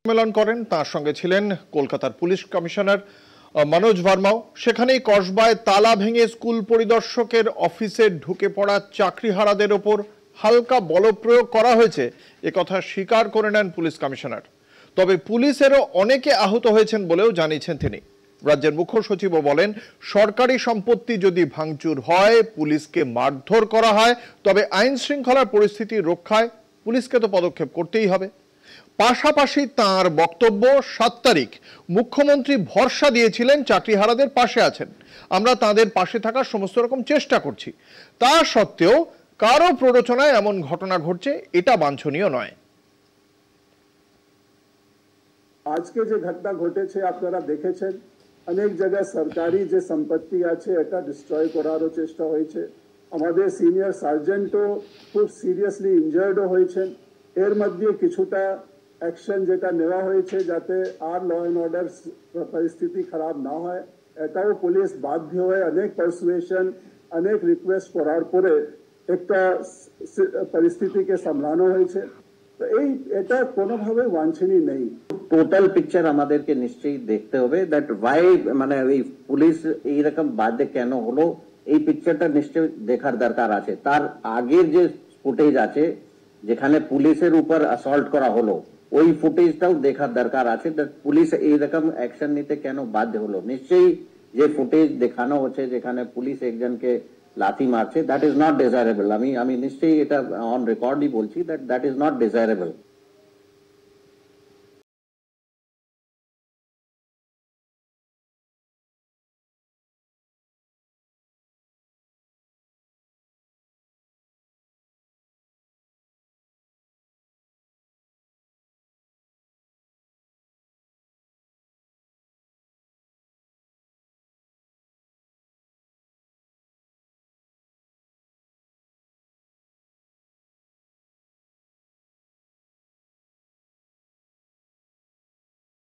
সম্মেলন করেন। তার সঙ্গে ছিলেন কলকাতার পুলিশ কমিশনার মনোজ ভার্মাও। সেখানেই কসবায় তালা ভেঙে স্কুল পরিদর্শকের অফিসে ঢুকে পড়া চাকরিহারাদের ওপর হালকা বলপ্রয়োগ করা হয়েছে একথা স্বীকার করে নেন পুলিশ কমিশনার। তবে পুলিশেরও অনেকে আহত হয়েছেন বলেও জানিয়েছেন তিনি। রাজ্যের মুখ্য সচিবও বলেন, সরকারি সম্পত্তি যদি ভাঙচুর হয়, পুলিশকে মারধর করা হয়, তবে আইন শৃঙ্খলার পরিস্থিতি রক্ষায় পুলিশকে তো পদক্ষেপ করতেই হবে। পাশাপাশি তার বক্তব্য, 7 তারিখ মুখ্যমন্ত্রী ভরসা দিয়েছিলেন চাকরিহারাদের পাশে আছেন, আমরা তাদের পাশে থাকার সমস্ত রকম চেষ্টা করছি। তা সত্ত্বেও কারো প্ররোচনায় এমন ঘটনা ঘটছে, এটা বাঞ্ছনীয় নয়। আজকে যে ঘটনা ঘটেছে আপনারা দেখেছেন, অনেক জায়গায় সরকারি যে সম্পত্তি আছে এটা ডিস্ট্রয় করারও চেষ্টা হয়েছে। আমাদের সিনিয়র সার্জেন্টও খুব সিরিয়াসলি ইনজার্ডও হয়েছেন। এর মধ্যে কিছুটা অ্যাকশন যেটা নেওয়া হয়েছে যাতে আর ল অ্যান্ড অর্ডার পরিস্থিতি খারাপ না হয়, এটাও পুলিশ বাধ্য হয়ে অনেক পারসুয়েশন, অনেক রিকোয়েস্ট করার পরে একটা পরিস্থিতিকে সামলানো হয়েছে। তো এটা কোনোভাবে বাঞ্ছনীয় নেই। টোটাল পিকচার আমাদেরকে নিশ্চয়ই দেখতে হবে, দ্যাট ওয়াই মানে এই পুলিশ এইরকম বাদে কেন হলো, এই পিকচারটা নিশ্চয়ই দেখার দরকার আছে। তার আগের যে ফুটেজ আছে যেখানে পুলিশের উপর অ্যাসল্ট করা হলো, ওই ফুটেজটাও দেখার দরকার আছে, দ্যাট পুলিশ এইরকম অ্যাকশন নিতে কেন বাধ্য হলো। নিশ্চয়ই যে ফুটেজ দেখানো হচ্ছে যেখানে পুলিশ একজনকে লাথি মারছে, দ্যাট ইজ নট ডিজায়ারেবল। আমি নিশ্চয়ই এটা অন রেকর্ডই বলছি, দ্যাট ইজ নট ডিজায়ারেবল।